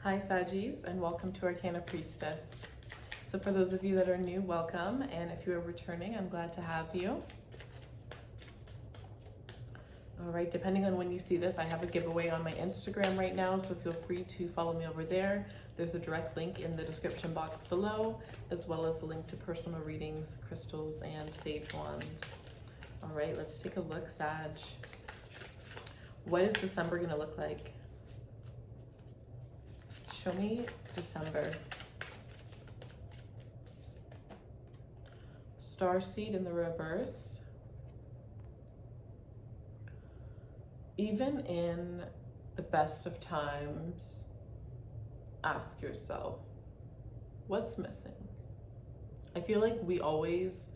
Hi Sagis, and welcome to Arcana Priestess. So for those of you that are new, welcome, and if you are returning, I'm glad to have you. All right, depending on when you see this, I have a giveaway on my Instagram right now, so feel free to follow me over there. There's a direct link in the description box below, as well as the link to personal readings, crystals, and sage wands. All right, let's take a look, Sag. What is December gonna look like? Show me December. Starseed in the reverse. Even in the best of times, ask yourself, what's missing? I feel like we always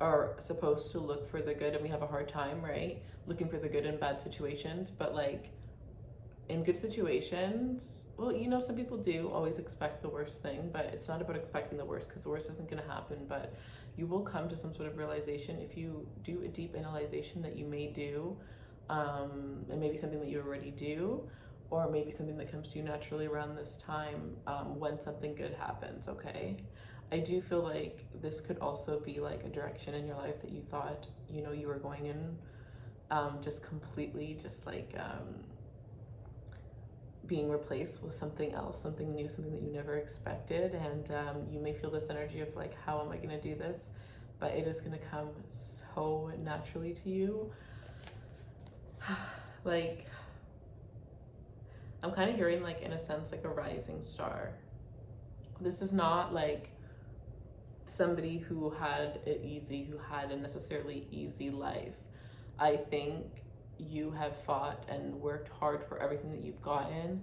are supposed to look for the good, and we have a hard time, right? Looking for the good in bad situations, but like in good situations, well, you know, some people do always expect the worst thing, but it's not about expecting the worst, because the worst isn't going to happen. But you will come to some sort of realization if you do a deep analyzation that you may do, and maybe something that you already do, or maybe something that comes to you naturally around this time, when something good happens. Okay, I do feel like this could also be like a direction in your life that you thought, you know, you were going in, just completely, just like being replaced with something else, something new, something that you never expected. And you may feel this energy of like, how am I going to do this? But it is going to come so naturally to you. Like, I'm kind of hearing, like, in a sense, like a rising star. This is not like somebody who had it easy, who had a necessarily easy life. I think you have fought and worked hard for everything that you've gotten,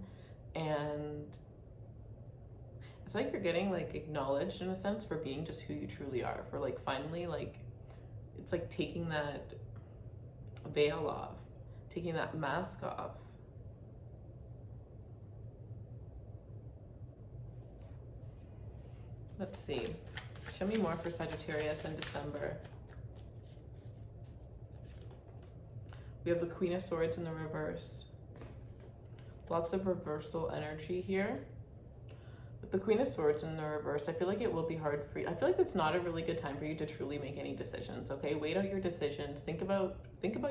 and it's like you're getting like acknowledged in a sense for being just who you truly are, for like finally, like, it's like taking that veil off, taking that mask off. Let's see, show me more for Sagittarius in December. We have the Queen of Swords in the reverse. Lots of reversal energy here. With the Queen of Swords in the reverse, I feel like it will be hard for you. I feel like it's not a really good time for you to truly make any decisions, okay? Wait out your decisions. Think about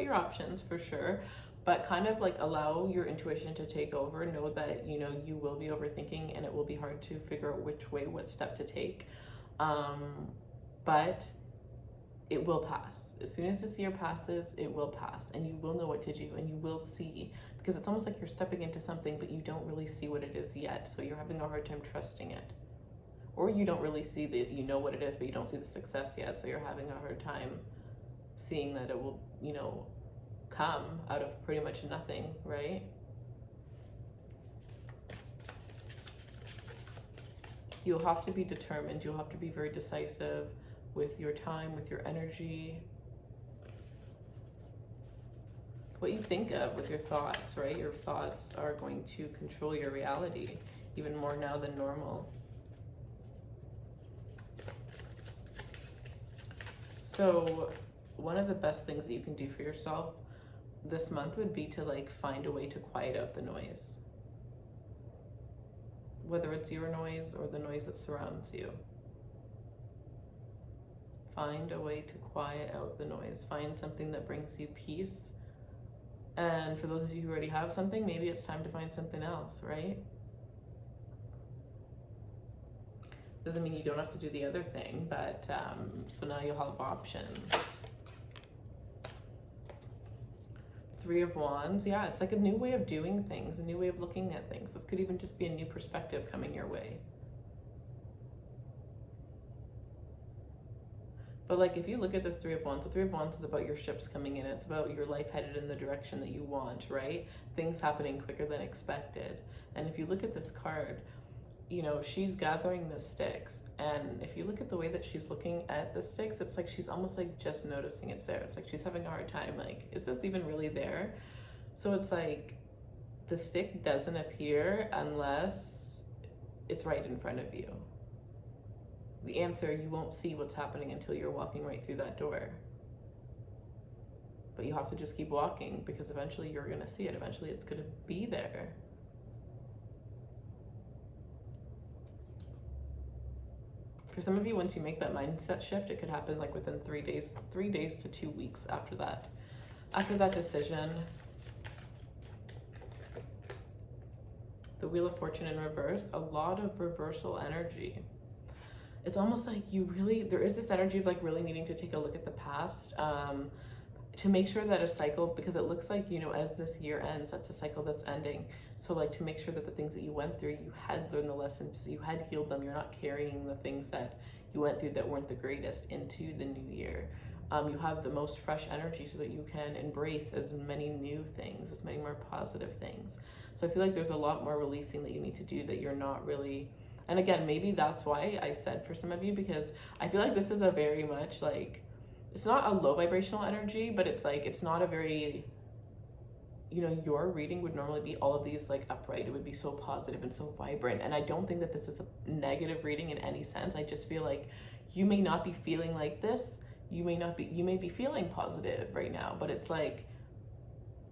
your options for sure, but kind of like allow your intuition to take over. Know that, you know, you will be overthinking and it will be hard to figure out which way, what step to take. But it will pass. As soon as this year passes, it will pass, and you will know what to do, and you will see, because it's almost like you're stepping into something, but you don't really see what it is yet. So you're having a hard time trusting it, or you don't really see that you know what it is, but you don't see the success yet. So you're having a hard time seeing that it will, you know, come out of pretty much nothing, right? You'll have to be determined. You'll have to be very decisive with your time, with your energy, what you think of, with your thoughts, right? Your thoughts are going to control your reality even more now than normal. So one of the best things that you can do for yourself this month would be to like find a way to quiet out the noise, whether it's your noise or the noise that surrounds you. Find a way to quiet out the noise. Find something that brings you peace. And for those of you who already have something, maybe it's time to find something else, right? Doesn't mean you don't have to do the other thing, but so now you'll have options. Three of Wands, yeah, it's like a new way of doing things, a new way of looking at things. This could even just be a new perspective coming your way. But like, if you look at this Three of Wands, the Three of Wands is about your ships coming in. It's about your life headed in the direction that you want, right? Things happening quicker than expected. And if you look at this card, you know, she's gathering the sticks. And if you look at the way that she's looking at the sticks, it's like she's almost like just noticing it's there. It's like she's having a hard time. Like, is this even really there? So it's like the stick doesn't appear unless it's right in front of you. The answer, you won't see what's happening until you're walking right through that door. But you have to just keep walking, because eventually you're going to see it. Eventually it's going to be there. For some of you, once you make that mindset shift, it could happen like within 3 days to 2 weeks after that. After that decision. The Wheel of Fortune in reverse, a lot of reversal energy. It's almost like there is this energy of like really needing to take a look at the past, to make sure that a cycle, because it looks like, as this year ends, that's a cycle that's ending. So like to make sure that the things that you went through, you had learned the lessons, you had healed them, you're not carrying the things that you went through that weren't the greatest into the new year. You have the most fresh energy so that you can embrace as many new things, as many more positive things. So I feel like there's a lot more releasing that you need to do that you're not really, and again, maybe that's why I said for some of you, because I feel like this is a very much like, it's not a low vibrational energy, but it's like, it's not a very, your reading would normally be all of these like upright. It would be so positive and so vibrant. And I don't think that this is a negative reading in any sense. I just feel like you may not be feeling like this. You may be feeling positive right now, but it's like,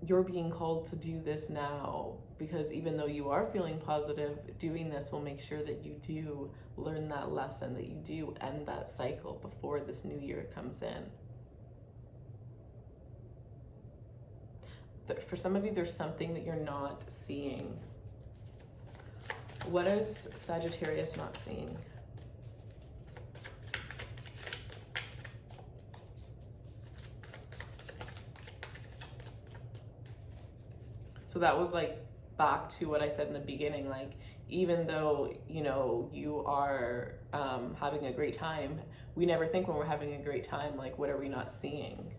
you're being called to do this now, because even though you are feeling positive, doing this will make sure that you do learn that lesson, that you do end that cycle before this new year comes in. For some of you, there's something that you're not seeing. What is Sagittarius not seeing? So that was like back to what I said in the beginning, like even though, you are having a great time, we never think when we're having a great time, like what are we not seeing?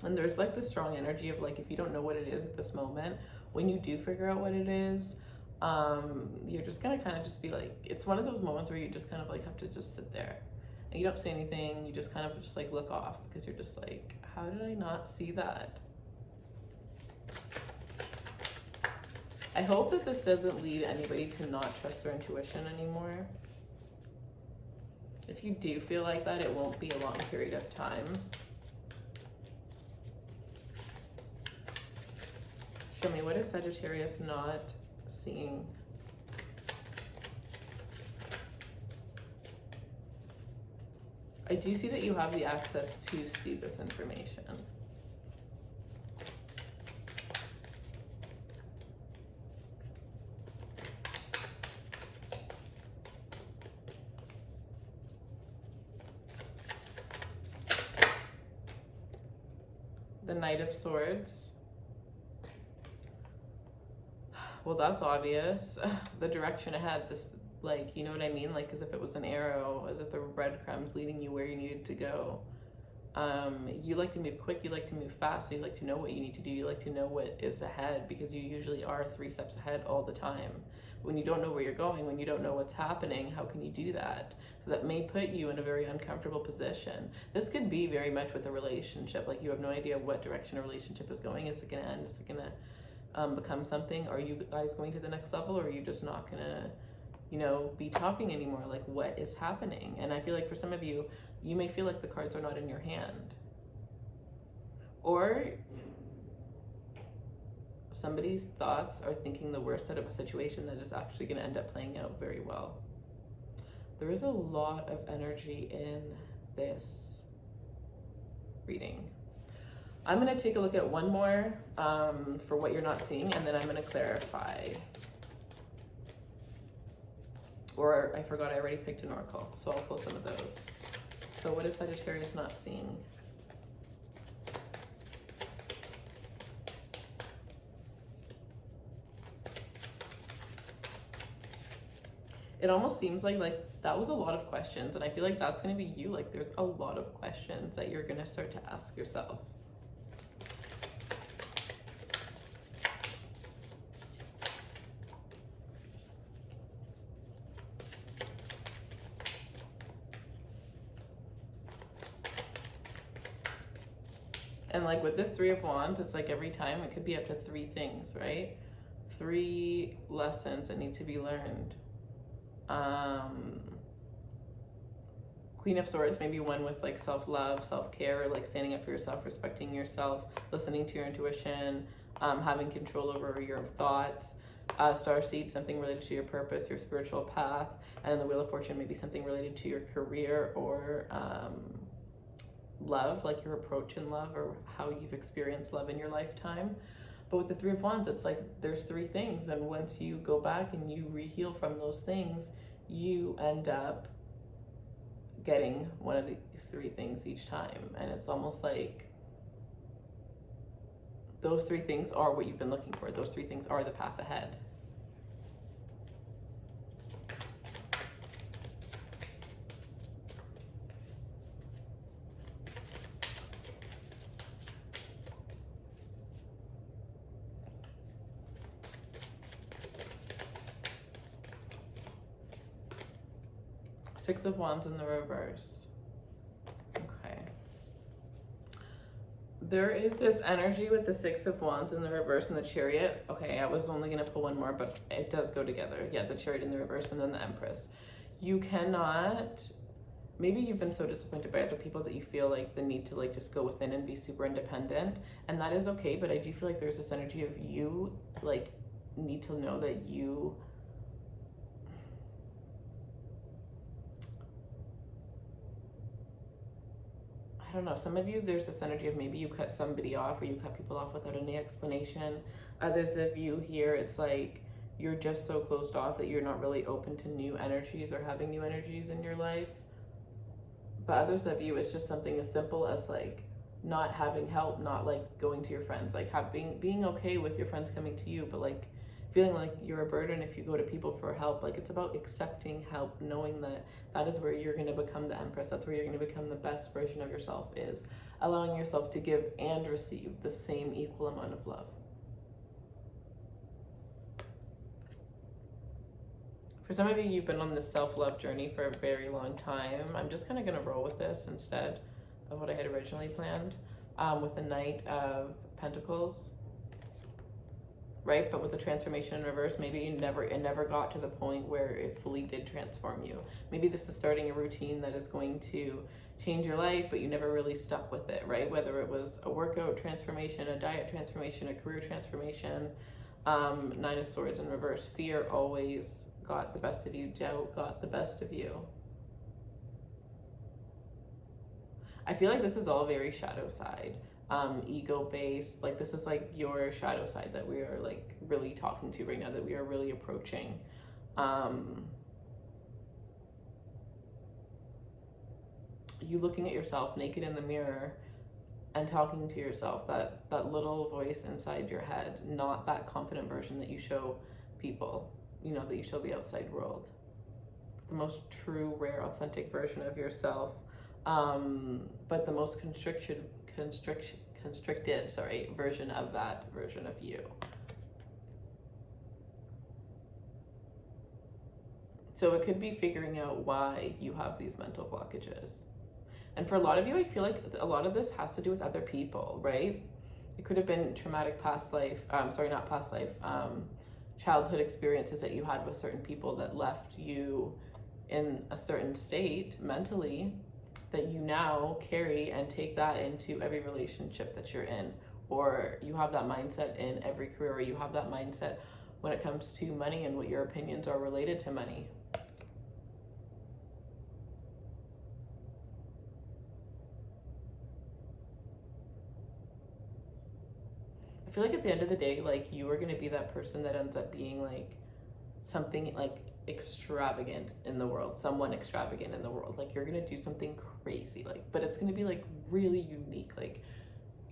And there's like this strong energy of like, if you don't know what it is at this moment, when you do figure out what it is, you're just gonna kind of just be like, it's one of those moments where you just kind of like have to just sit there and you don't say anything. You just kind of just like look off, because you're just like, how did I not see that? I hope that this doesn't lead anybody to not trust their intuition anymore. If you do feel like that, it won't be a long period of time. Show me, what is Sagittarius not seeing? I do see that you have the access to see this information. The Knight of Swords. Well, that's obvious. The direction ahead, this, like, you know what I mean? Like, as if it was an arrow, as if there were breadcrumbs leading you where you needed to go. You like to move quick, you like to move fast, so you like to know what you need to do, you like to know what is ahead, because you usually are 3 steps ahead all the time. When you don't know where you're going, when you don't know what's happening, how can you do that? So that may put you in a very uncomfortable position. This could be very much with a relationship, like you have no idea what direction a relationship is going. Is it gonna end? Is it gonna become something? Are you guys going to the next level, or are you just not gonna, be talking anymore? Like, what is happening? And I feel like for some of you, you may feel like the cards are not in your hand, or somebody's thoughts are thinking the worst out of a situation that is actually going to end up playing out very well. There is a lot of energy in this reading. I'm going to take a look at one more for what you're not seeing, and then I'm going to clarify. Or I forgot, I already picked an oracle, so I'll pull some of those. So what is Sagittarius not seeing? It almost seems like that was a lot of questions, and I feel like that's going to be you. Like, there's a lot of questions that you're going to start to ask yourself. And like with this 3 of Wands, it's like every time it could be up to 3 things, right? 3 lessons that need to be learned. Queen of Swords, maybe one with like self-love, self-care, like standing up for yourself, respecting yourself, listening to your intuition, having control over your thoughts. Starseed, something related to your purpose, your spiritual path. And then the Wheel of Fortune, maybe something related to your career or love, like your approach in love or how you've experienced love in your lifetime. But with the Three of Wands, it's like there's three things, and once you go back and you re-heal from those things, you end up getting one of these three things each time. And it's almost like those three things are what you've been looking for. Those three things are the path ahead. Six of Wands in the reverse. Okay. There is this energy with the Six of Wands in the reverse and the Chariot. Okay, I was only going to pull one more, but it does go together. Yeah, the Chariot in the reverse and then the Empress. You cannot... Maybe you've been so disappointed by other people that you feel like the need to like just go within and be super independent. And that is okay, but I do feel like there's this energy of you like need to know that you... I don't know, some of you, there's this energy of maybe you cut somebody off or you cut people off without any explanation. Others of you here, it's like you're just so closed off that you're not really open to new energies or having new energies in your life. But others of you, it's just something as simple as like not having help, not like going to your friends, like being okay with your friends coming to you, but like feeling like you're a burden if you go to people for help. Like it's about accepting help, knowing that that is where you're going to become the Empress. That's where you're going to become the best version of yourself, is allowing yourself to give and receive the same equal amount of love. For some of you, you've been on this self-love journey for a very long time. I'm just kind of going to roll with this instead of what I had originally planned, with the Knight of Pentacles. Right? But with the transformation in reverse, maybe it never got to the point where it fully did transform you. Maybe this is starting a routine that is going to change your life, but you never really stuck with it, right? Whether it was a workout transformation, a diet transformation, a career transformation. Nine of Swords in reverse. Fear always got the best of you. Doubt got the best of you. I feel like this is all very shadow side. Ego-based, like this is like your shadow side that we are like really talking to right now, that we are really approaching. You looking at yourself naked in the mirror and talking to yourself, that little voice inside your head, not that confident version that you show people, you know, that you show the outside world. The most true, rare, authentic version of yourself, but the most constricted version of that version of you. So it could be figuring out why you have these mental blockages. And for a lot of you, I feel like a lot of this has to do with other people, right? It could have been traumatic childhood experiences that you had with certain people that left you in a certain state mentally, that you now carry and take that into every relationship that you're in, or you have that mindset in every career, or you have that mindset when it comes to money and what your opinions are related to money. I feel like at the end of the day, like you are going to be that person that ends up being like something like extravagant in the world, someone extravagant in the world. Like you're gonna do something crazy, like, but it's gonna be like really unique, like,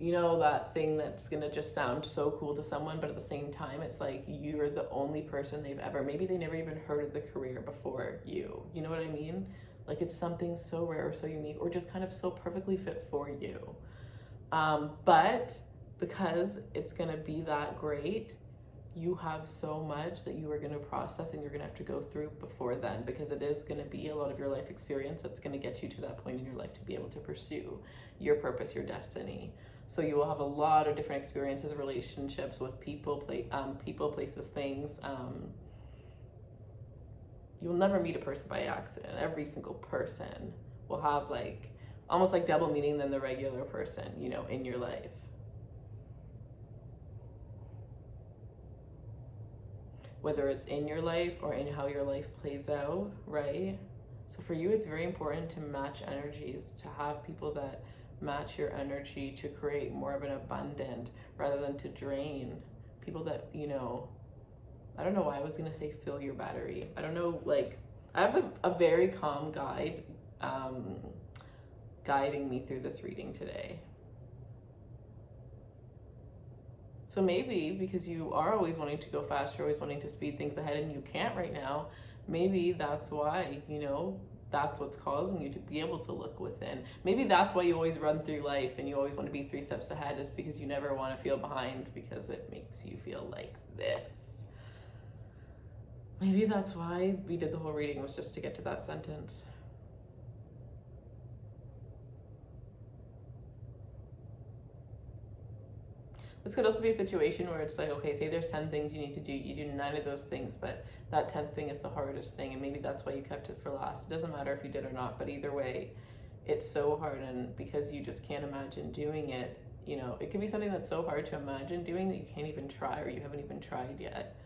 you know, that thing that's gonna just sound so cool to someone, but at the same time it's like you're the only person they've ever, maybe they never even heard of the career before you know what I mean? Like it's something so rare or so unique, or just kind of so perfectly fit for you, but because it's gonna be that great, you have so much that you are going to process and you're going to have to go through before then, because it is going to be a lot of your life experience that's going to get you to that point in your life to be able to pursue your purpose, your destiny. So you will have a lot of different experiences, relationships with people, places, things. You will never meet a person by accident. Every single person will have like almost like double meaning than the regular person, you know, in your life. Whether it's in your life or in how your life plays out, right? So for you, it's very important to match energies, to have people that match your energy, to create more of an abundant rather than to drain. People that, you know, I don't know why I was gonna say fill your battery. I don't know, like, I have a very calm guide guiding me through this reading today. So maybe because you are always wanting to go fast, you're always wanting to speed things ahead and you can't right now, maybe that's why, you know, that's what's causing you to be able to look within. Maybe that's why you always run through life and you always want to be 3 steps ahead, is because you never want to feel behind because it makes you feel like this. Maybe that's why we did the whole reading, was just to get to that sentence. This could also be a situation where it's like, okay, say there's 10 things you need to do. You do 9 of those things, but that 10th thing is the hardest thing. And maybe that's why you kept it for last. It doesn't matter if you did or not, but either way, it's so hard. And because you just can't imagine doing it, you know, it could be something that's so hard to imagine doing that you can't even try, or you haven't even tried yet.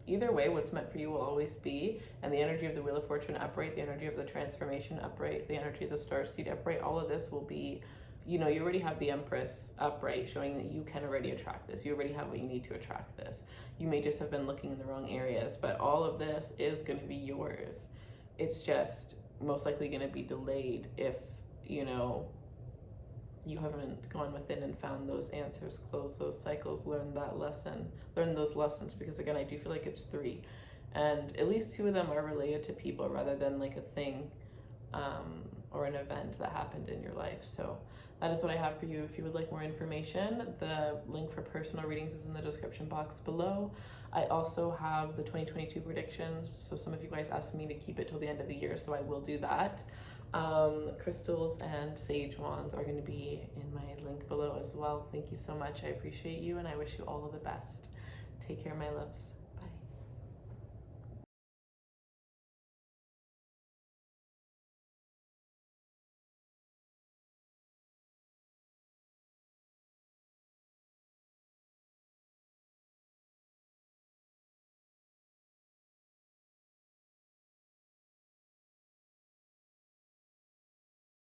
Either way, what's meant for you will always be. And the energy of the Wheel of Fortune upright, the energy of the transformation upright, the energy of the Starseed upright, all of this will be, you know, you already have the Empress upright, showing that you can already attract this. You already have what you need to attract this. You may just have been looking in the wrong areas, but all of this is going to be yours. It's just most likely going to be delayed if, you know, you haven't gone within and found those answers, closed those cycles, learned that lesson, learn those lessons. Because again, I do feel like it's 3, and at least 2 of them are related to people rather than like a thing or an event that happened in your life. So that is what I have for you. If you would like more information, the link for personal readings is in the description box below. I also have the 2022 predictions. So some of you guys asked me to keep it till the end of the year, so I will do that. Crystals and sage wands are going to be in my link below as well. Thank you so much. I appreciate you, and I wish you all of the best. Take care, my loves.